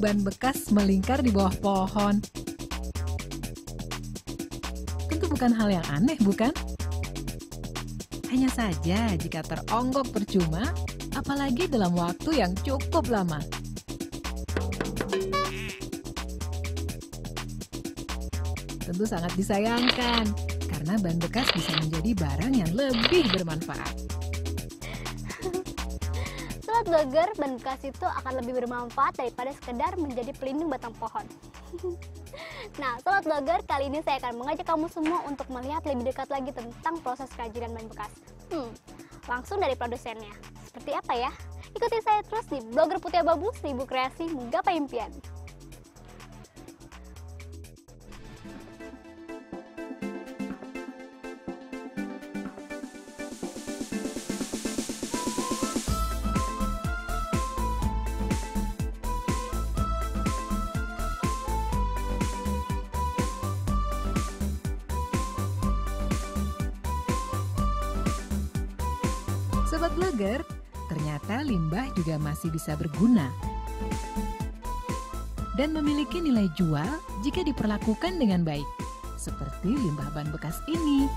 Ban bekas melingkar di bawah pohon. Tentu bukan hal yang aneh, bukan? Hanya saja jika teronggok percuma, apalagi dalam waktu yang cukup lama. Tentu sangat disayangkan, karena ban bekas bisa menjadi barang yang lebih bermanfaat. Sobat Blogger, ban bekas itu akan lebih bermanfaat daripada sekedar menjadi pelindung batang pohon. Nah, Sobat Blogger, kali ini saya akan mengajak kamu semua untuk melihat lebih dekat lagi tentang proses kerajinan ban bekas. Langsung dari produsennya. Seperti apa ya? Ikuti saya terus di Blogger Putih Abu-Abu, 1000 kreasi menggapai impian. Sobat Blogger, ternyata limbah juga masih bisa berguna dan memiliki nilai jual jika diperlakukan dengan baik, seperti limbah ban bekas ini.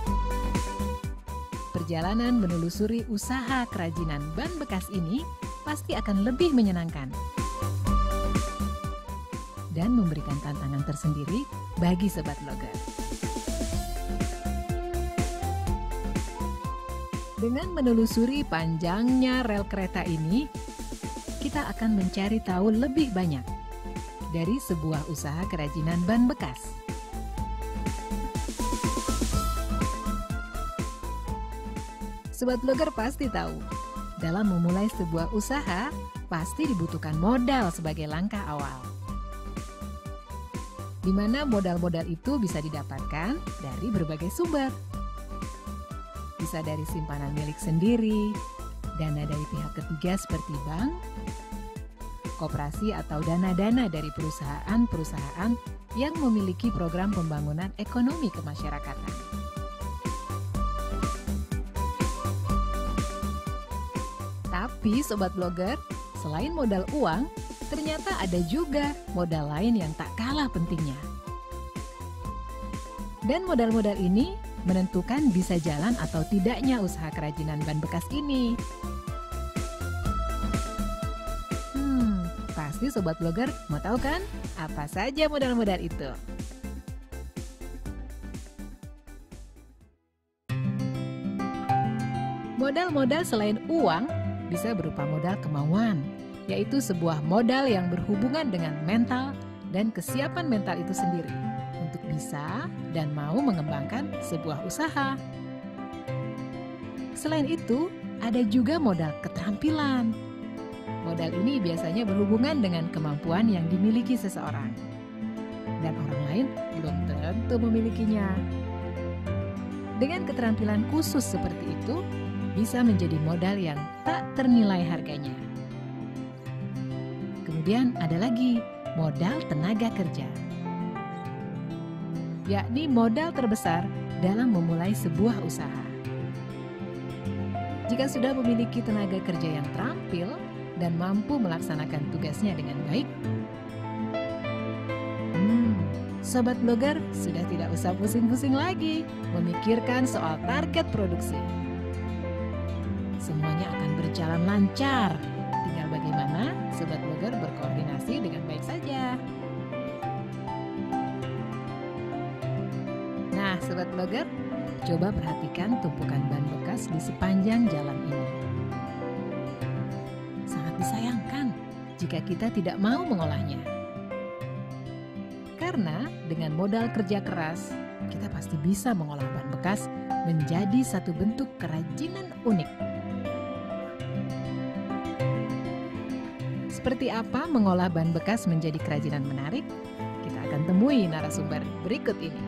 Perjalanan menelusuri usaha kerajinan ban bekas ini pasti akan lebih menyenangkan dan memberikan tantangan tersendiri bagi Sobat Blogger. Dengan menelusuri panjangnya rel kereta ini, kita akan mencari tahu lebih banyak dari sebuah usaha kerajinan ban bekas. Sobat Blogger pasti tahu, dalam memulai sebuah usaha, pasti dibutuhkan modal sebagai langkah awal. Di mana modal-modal itu bisa didapatkan dari berbagai sumber. Bisa dari simpanan milik sendiri, dana dari pihak ketiga seperti bank, koperasi atau dana-dana dari perusahaan-perusahaan yang memiliki program pembangunan ekonomi kemasyarakatan. Tapi Sobat Blogger, selain modal uang, ternyata ada juga modal lain yang tak kalah pentingnya. Dan modal-modal ini menentukan bisa jalan atau tidaknya usaha kerajinan ban bekas ini. Pasti Sobat Blogger mau tahu kan apa saja modal-modal itu? Modal-modal selain uang bisa berupa modal kemauan, yaitu sebuah modal yang berhubungan dengan mental dan kesiapan mental itu sendiri untuk bisa dan mau mengembangkan sebuah usaha. Selain itu, ada juga modal keterampilan. Modal ini biasanya berhubungan dengan kemampuan yang dimiliki seseorang, dan orang lain belum tentu memilikinya. Dengan keterampilan khusus seperti itu, bisa menjadi modal yang tak ternilai harganya. Kemudian ada lagi modal tenaga kerja, yakni modal terbesar dalam memulai sebuah usaha. Jika sudah memiliki tenaga kerja yang terampil dan mampu melaksanakan tugasnya dengan baik, Sobat Blogger sudah tidak usah pusing-pusing lagi memikirkan soal target produksi. Semuanya akan berjalan lancar, tinggal bagaimana Sobat Blogger berkoordinasi dengan baik saja. Nah, Sobat Blogger, coba perhatikan tumpukan ban bekas di sepanjang jalan ini. Sangat disayangkan jika kita tidak mau mengolahnya. Karena dengan modal kerja keras, kita pasti bisa mengolah ban bekas menjadi satu bentuk kerajinan unik. Seperti apa mengolah ban bekas menjadi kerajinan menarik? Kita akan temui narasumber berikut ini.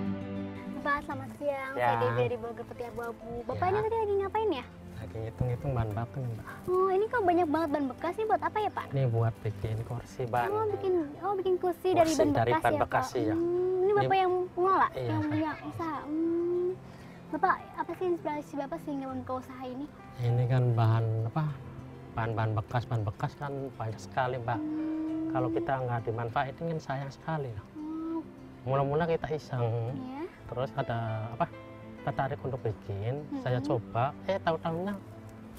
Bapak, selamat siang. Ya. Saya Devi dari Blogger Putih Abu-Abu. Bapak Ya. ini tadi lagi ngapain ya? Lagi ngitung-ngitung bahan baku nih, Mbak. Oh, ini kok banyak banget ban bekas nih, buat apa ya, Pak? Ini buat bikin kursi ban. Bikin kursi dari ban Kursi dari bekas ban ya, bekas, Pak? iya. Ini Bapak yang pengelola, Iya. yang punya usaha. Bapak, apa sih inspirasi Bapak sehingga membuka usaha ini? Ini kan bahan apa? Bahan-bahan bekas kan banyak sekali, Mbak. Kalau kita nggak dimanfaatin kan sayang sekali. Oh, Mula-mula kita iseng, ya. terus ada apa? Tertarik untuk bikin. Saya coba, tahu-tahunya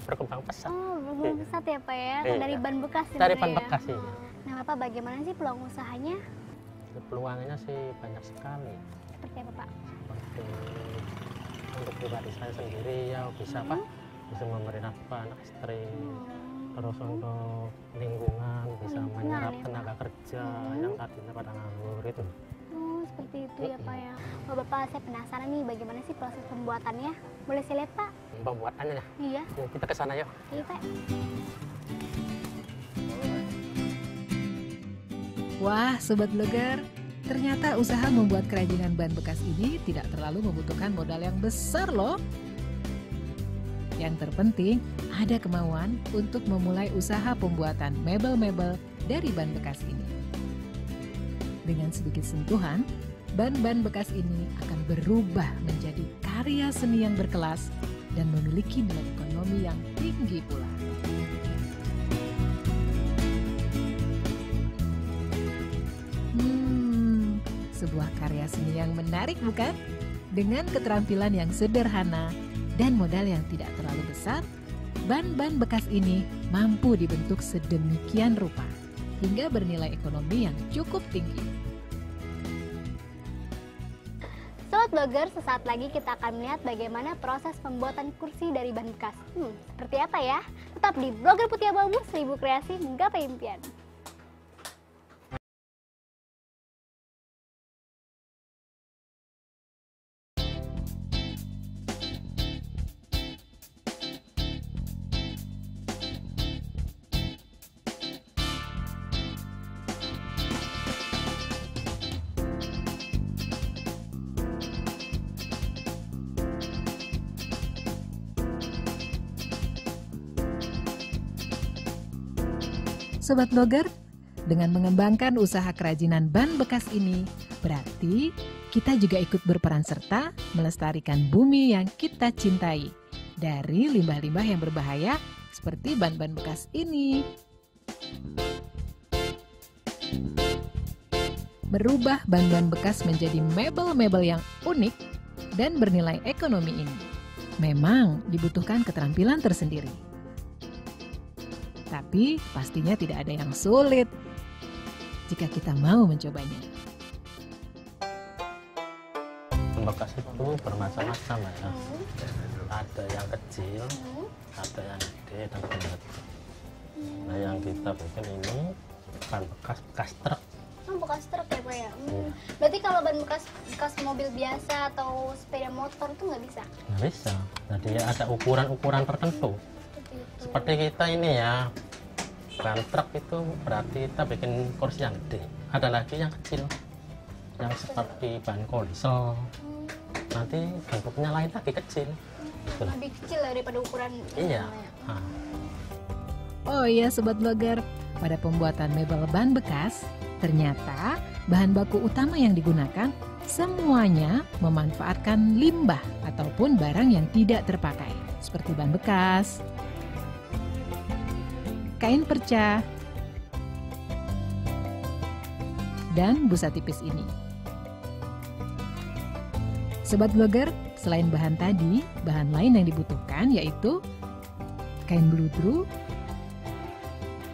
berkembang pesat. Oh, belum pesat ya Pak ya? Iya. Dari ban bekas Dari sebenarnya ban ya? bekas iya. Nah Bapak bagaimana sih peluang usahanya? Peluangnya sih banyak sekali. Seperti apa Pak? Seperti untuk pribadi saya sendiri ya bisa apa? Bisa memberi nafkah anak istri. Terus untuk lingkungan bisa Lingkungan menyerap ya, Pak. tenaga kerja yang tadinya pada nganggur itu. Oh seperti itu ya Pak ya. Oh Bapak saya penasaran nih bagaimana sih proses pembuatannya? Boleh saya lihat Pak? Pembuatannya ya. Iya. Yuk, kita ke sana yuk. Iya Pak. Wah, Sobat Blogger, ternyata usaha membuat kerajinan ban bekas ini tidak terlalu membutuhkan modal yang besar loh. Yang terpenting, ada kemauan untuk memulai usaha pembuatan mebel-mebel dari ban bekas ini. Dengan sedikit sentuhan, ban-ban bekas ini akan berubah menjadi karya seni yang berkelas dan memiliki nilai ekonomi yang tinggi pula. Sebuah karya seni yang menarik bukan? Dengan keterampilan yang sederhana dan modal yang tidak terlalu besar, ban-ban bekas ini mampu dibentuk sedemikian rupa hingga bernilai ekonomi yang cukup tinggi. Sobat Blogger, sesaat lagi kita akan melihat bagaimana proses pembuatan kursi dari ban bekas. Seperti apa ya? Tetap di Blogger Putih Abu-Abu, 1000 kreasi menggapai impian. Sobat Blogger, dengan mengembangkan usaha kerajinan ban bekas ini, berarti kita juga ikut berperan serta melestarikan bumi yang kita cintai dari limbah-limbah yang berbahaya seperti ban-ban bekas ini. Merubah ban-ban bekas menjadi mebel-mebel yang unik dan bernilai ekonomi ini memang dibutuhkan keterampilan tersendiri. Tapi pastinya tidak ada yang sulit jika kita mau mencobanya. Bekas itu bermacam-macam ya. Ada yang kecil, ada yang gede dan berat. Nah yang kita bikin ini ban bekas truk. Oh, bekas truk ya Pak ya? Berarti kalau ban bekas mobil biasa atau sepeda motor itu nggak bisa? Nggak bisa. Jadi ada ukuran-ukuran tertentu. Seperti kita ini ya, ban truk itu berarti kita bikin kursi yang gede. Ada lagi yang kecil, yang seperti ban konsol. Nanti bentuknya lain lagi kecil. Lebih kecil daripada ukuran. Iya. Oh iya Sobat Blogger, pada pembuatan mebel ban bekas, ternyata bahan baku utama yang digunakan semuanya memanfaatkan limbah ataupun barang yang tidak terpakai, seperti ban bekas, kain perca, dan busa tipis ini. Sobat Blogger, selain bahan tadi, bahan lain yang dibutuhkan yaitu kain beludru,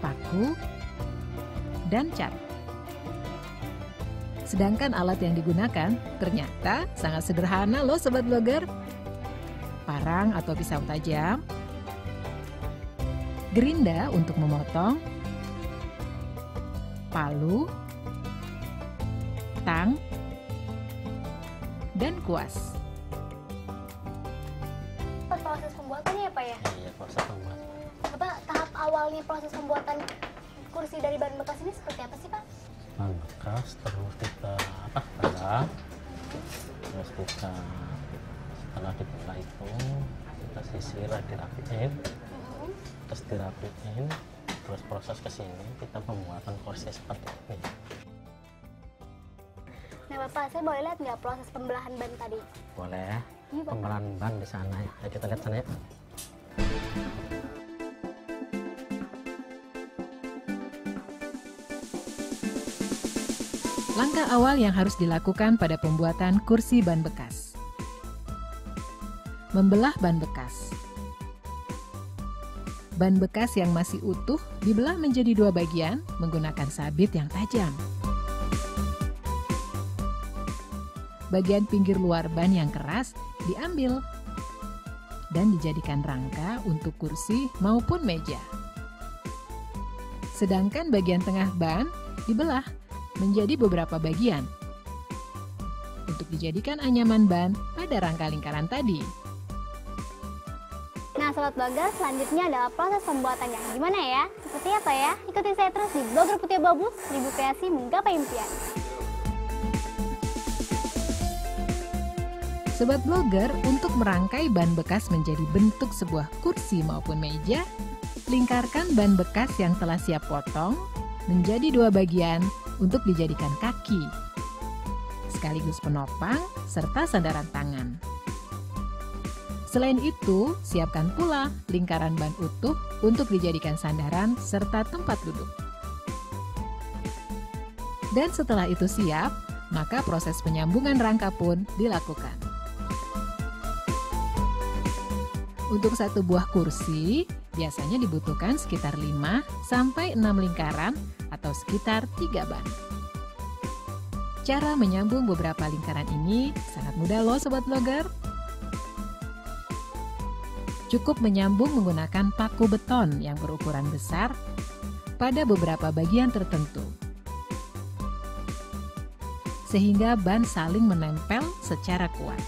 paku, dan cat. Sedangkan alat yang digunakan ternyata sangat sederhana loh Sobat Blogger. Parang atau pisau tajam, gerinda untuk memotong, palu, tang, dan kuas. Proses pembuatannya ya Pak ya? Iya, proses pembuatan. Bapak, tahap awalnya proses pembuatan kursi dari bahan bekas ini seperti apa sih Pak? Bahan bekas terus kita belah, terus kita setelah dibelah itu kita sisir dirapiin, terus dirapiin, terus proses kesini kita pembuatan kursi seperti ini. Nah Bapak, saya boleh lihat nggak proses pembelahan ban tadi? Boleh. Iya, Bapak. Pembelahan ban di sana ya. Ayo kita lihat sana ya. Langkah awal yang harus dilakukan pada pembuatan kursi ban bekas. Membelah ban bekas. Ban bekas yang masih utuh dibelah menjadi 2 bagian menggunakan sabit yang tajam. Bagian pinggir luar ban yang keras diambil dan dijadikan rangka untuk kursi maupun meja. Sedangkan bagian tengah ban dibelah menjadi beberapa bagian untuk dijadikan anyaman ban pada rangka lingkaran tadi. Nah, Sobat Blogger, selanjutnya adalah proses pembuatannya. Gimana ya? Seperti apa ya? Ikuti saya terus di Blogger Putih Abu-Abu, 1000 kreasi menggapai impian. Sobat Blogger, untuk merangkai ban bekas menjadi bentuk sebuah kursi maupun meja, lingkarkan ban bekas yang telah siap potong menjadi 2 bagian untuk dijadikan kaki, sekaligus penopang serta sandaran tangan. Selain itu, siapkan pula lingkaran ban utuh untuk dijadikan sandaran serta tempat duduk. Dan setelah itu siap, maka proses penyambungan rangka pun dilakukan. Untuk satu buah kursi, biasanya dibutuhkan sekitar 5 sampai 6 lingkaran atau sekitar 3 ban. Cara menyambung beberapa lingkaran ini sangat mudah loh Sobat Blogger. Cukup menyambung menggunakan paku beton yang berukuran besar pada beberapa bagian tertentu, sehingga ban saling menempel secara kuat.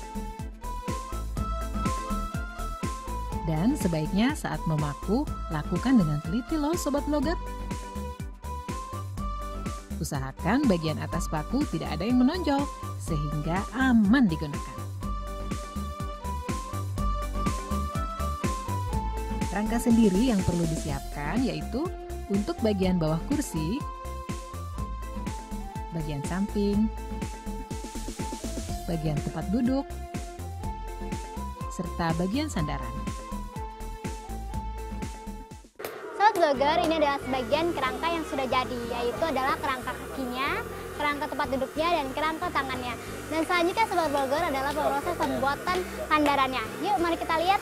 Dan sebaiknya saat memaku, lakukan dengan teliti loh Sobat Blogger. Usahakan bagian atas paku tidak ada yang menonjol, sehingga aman digunakan. Rangka sendiri yang perlu disiapkan yaitu untuk bagian bawah kursi, bagian samping, bagian tempat duduk, serta bagian sandaran. Sobat Blogger, ini adalah sebagian kerangka yang sudah jadi, yaitu adalah kerangka kakinya, kerangka tempat duduknya, dan kerangka tangannya. Dan selanjutnya Sobat Blogger adalah proses pembuatan sandarannya. Yuk mari kita lihat.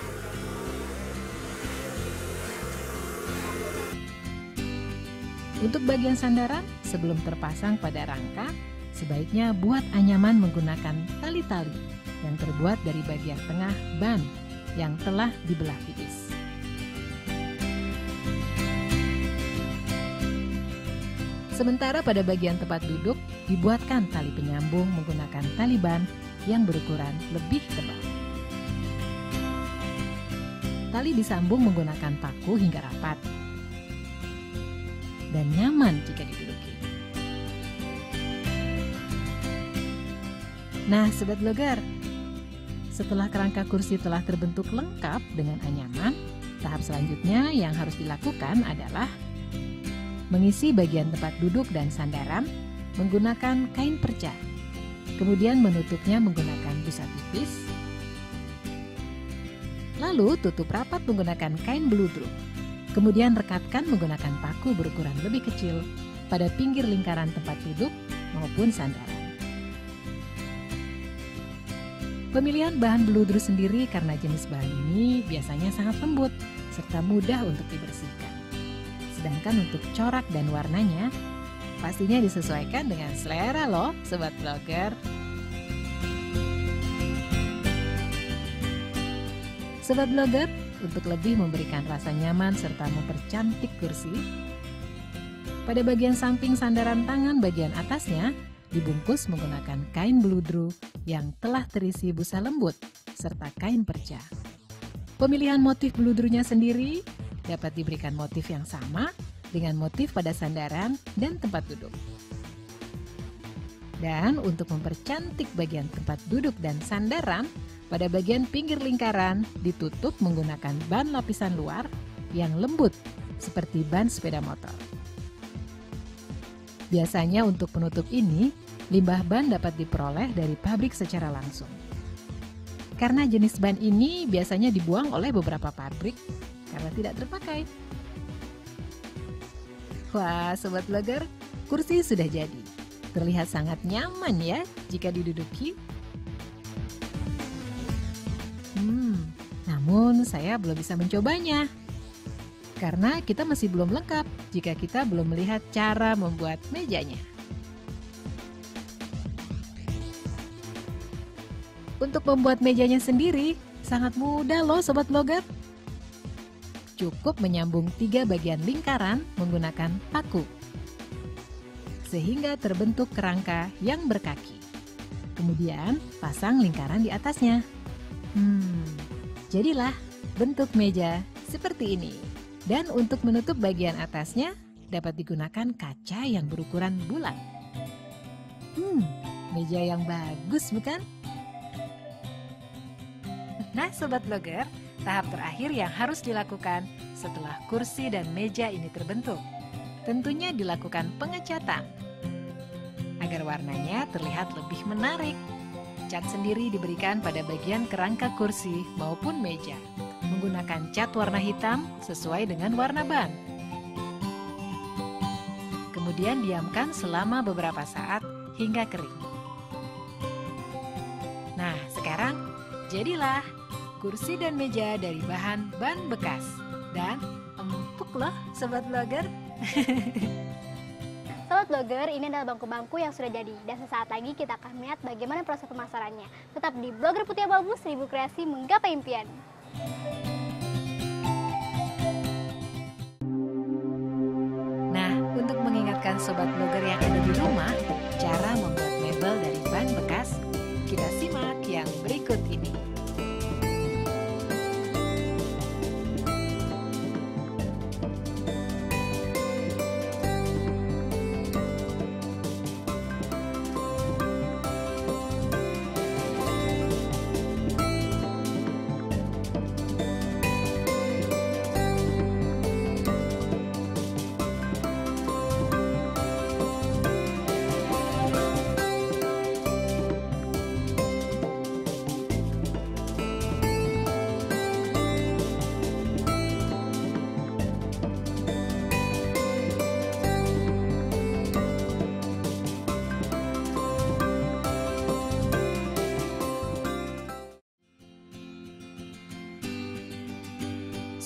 Untuk bagian sandaran, sebelum terpasang pada rangka, sebaiknya buat anyaman menggunakan tali-tali yang terbuat dari bagian tengah ban yang telah dibelah tipis. Sementara pada bagian tempat duduk, dibuatkan tali penyambung menggunakan tali ban yang berukuran lebih tebal. Tali disambung menggunakan paku hingga rapat dan nyaman jika diduduki. Nah, Sobat Blogger, setelah kerangka kursi telah terbentuk lengkap dengan anyaman, tahap selanjutnya yang harus dilakukan adalah mengisi bagian tempat duduk dan sandaran menggunakan kain perca, kemudian menutupnya menggunakan busa tipis, lalu tutup rapat menggunakan kain beludru. Kemudian rekatkan menggunakan paku berukuran lebih kecil pada pinggir lingkaran tempat duduk maupun sandaran. Pemilihan bahan beludru sendiri karena jenis bahan ini biasanya sangat lembut serta mudah untuk dibersihkan. Sedangkan untuk corak dan warnanya pastinya disesuaikan dengan selera loh Sobat Blogger. Sobat Blogger, untuk lebih memberikan rasa nyaman serta mempercantik kursi, pada bagian samping sandaran tangan bagian atasnya dibungkus menggunakan kain beludru yang telah terisi busa lembut serta kain perca. Pemilihan motif beludrunya sendiri dapat diberikan motif yang sama dengan motif pada sandaran dan tempat duduk. Dan untuk mempercantik bagian tempat duduk dan sandaran, pada bagian pinggir lingkaran ditutup menggunakan ban lapisan luar yang lembut seperti ban sepeda motor. Biasanya untuk penutup ini, limbah ban dapat diperoleh dari pabrik secara langsung. Karena jenis ban ini biasanya dibuang oleh beberapa pabrik karena tidak terpakai. Wah, Sobat Blogger, kursi sudah jadi. Terlihat sangat nyaman ya jika diduduki. Namun saya belum bisa mencobanya. Karena kita masih belum lengkap jika kita belum melihat cara membuat mejanya. Untuk membuat mejanya sendiri, sangat mudah loh Sobat Blogger. Cukup menyambung 3 bagian lingkaran menggunakan paku. Sehingga terbentuk kerangka yang berkaki. Kemudian pasang lingkaran di atasnya. Jadilah bentuk meja seperti ini. Dan untuk menutup bagian atasnya dapat digunakan kaca yang berukuran bulat. Meja yang bagus bukan? Nah Sobat Blogger, tahap terakhir yang harus dilakukan setelah kursi dan meja ini terbentuk, tentunya dilakukan pengecatan. Agar warnanya terlihat lebih menarik, cat sendiri diberikan pada bagian kerangka kursi maupun meja, menggunakan cat warna hitam sesuai dengan warna ban. Kemudian diamkan selama beberapa saat hingga kering. Nah, sekarang jadilah kursi dan meja dari bahan ban bekas. Dan empuk loh Sobat Blogger. Sobat Blogger, ini adalah bangku-bangku yang sudah jadi. Dan sesaat lagi kita akan melihat bagaimana proses pemasarannya. Tetap di Blogger Putih Abu-Abu, 1000 kreasi menggapai impian. Nah, untuk mengingatkan Sobat Blogger yang ada di rumah, cara membuat mebel dari ban bekas, kita simak yang berikut ini.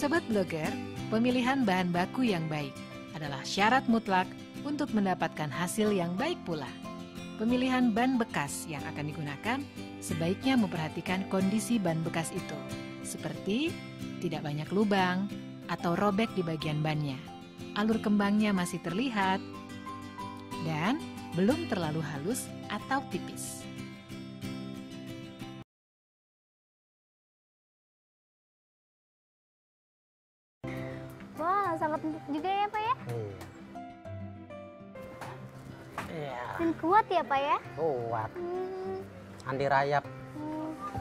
Sobat Blogger, pemilihan bahan baku yang baik adalah syarat mutlak untuk mendapatkan hasil yang baik pula. Pemilihan ban bekas yang akan digunakan sebaiknya memperhatikan kondisi ban bekas itu, seperti tidak banyak lubang atau robek di bagian bannya, alur kembangnya masih terlihat, dan belum terlalu halus atau tipis. Wah, sangat empuk juga ya Pak ya? Iya. Dan kuat ya Pak ya? Kuat. Andi rayap.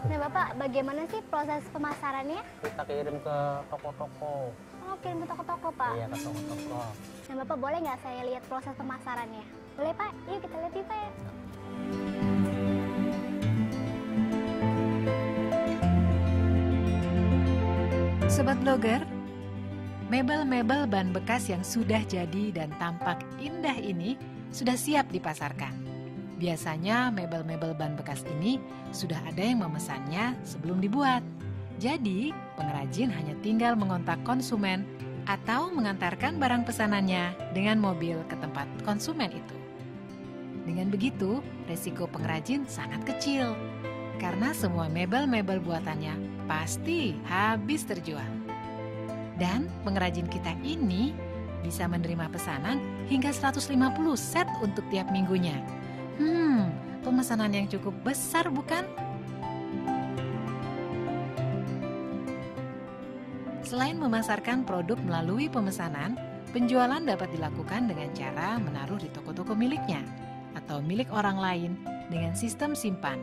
Nah Bapak, bagaimana sih proses pemasarannya? Kita kirim ke toko-toko. Oh, kirim ke toko-toko Pak? Iya, ke toko-toko. Nah Bapak, boleh nggak saya lihat proses pemasarannya? Boleh Pak? Yuk kita lihat yuk Pak ya. Sobat Blogger, mebel-mebel ban bekas yang sudah jadi dan tampak indah ini sudah siap dipasarkan. Biasanya mebel-mebel ban bekas ini sudah ada yang memesannya sebelum dibuat. Jadi, pengrajin hanya tinggal mengontak konsumen atau mengantarkan barang pesanannya dengan mobil ke tempat konsumen itu. Dengan begitu, resiko pengrajin sangat kecil karena semua mebel-mebel buatannya pasti habis terjual. Dan pengrajin kita ini bisa menerima pesanan hingga 150 set untuk tiap minggunya. Pemesanan yang cukup besar bukan? Selain memasarkan produk melalui pemesanan, penjualan dapat dilakukan dengan cara menaruh di toko-toko miliknya atau milik orang lain dengan sistem simpan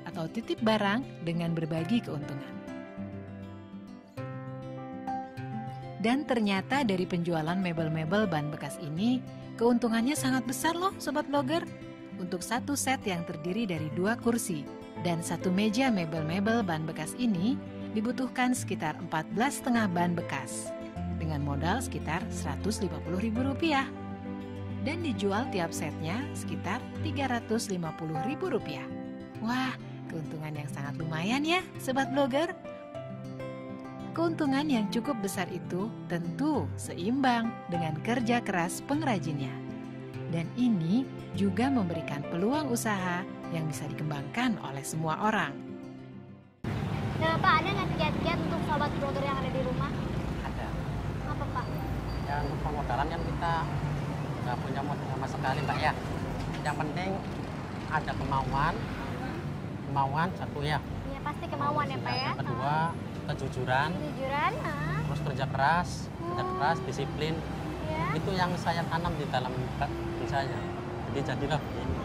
atau titip barang dengan berbagi keuntungan. Dan ternyata dari penjualan mebel-mebel ban bekas ini, keuntungannya sangat besar loh Sobat Blogger. Untuk satu set yang terdiri dari 2 kursi dan 1 meja mebel-mebel ban bekas ini dibutuhkan sekitar 14,5 ban bekas dengan modal sekitar Rp150.000. dan dijual tiap setnya sekitar Rp350.000. Wah, keuntungan yang sangat lumayan ya, Sobat Blogger. Keuntungan yang cukup besar itu tentu seimbang dengan kerja keras pengrajinnya. Dan ini juga memberikan peluang usaha yang bisa dikembangkan oleh semua orang. Nah Pak, ada nggak kiat-kiat untuk Sobat Blogger yang ada di rumah? Ada. Apa Pak? Ya untuk pemodalan kan kita nggak punya modal sama sekali Mbak ya. Yang penting ada kemauan satu ya. Ya pasti kemauan ya Pak ya. Yang kedua kejujuran, terus kerja keras, disiplin. Ya. Itu yang saya tanam di dalam diri saya. Jadi jadilah begini.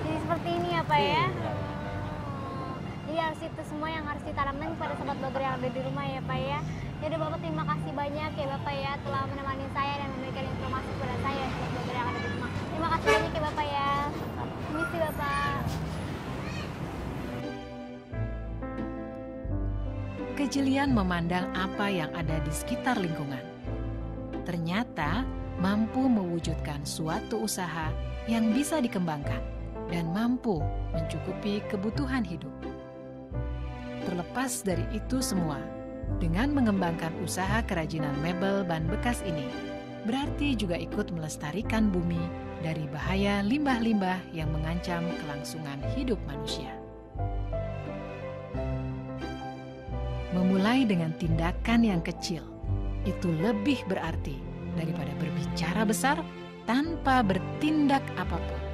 Jadi seperti ini ya Pak ya. Iya. Jadi harus itu semua yang harus ditanamkan kepada Sobat Blogger yang ada di rumah ya Pak ya. Jadi Bapak terima kasih banyak ya Bapak ya telah menemani saya dan memberikan informasi kepada saya Sobat Blogger yang ada di rumah. Terima kasih banyak ya Bapak ya. Permisi Bapak. Kejelian memandang apa yang ada di sekitar lingkungan. Ternyata mampu mewujudkan suatu usaha yang bisa dikembangkan dan mampu mencukupi kebutuhan hidup. Terlepas dari itu semua, dengan mengembangkan usaha kerajinan mebel ban bekas ini, berarti juga ikut melestarikan bumi dari bahaya limbah-limbah yang mengancam kelangsungan hidup manusia. Memulai dengan tindakan yang kecil, itu lebih berarti daripada berbicara besar tanpa bertindak apapun.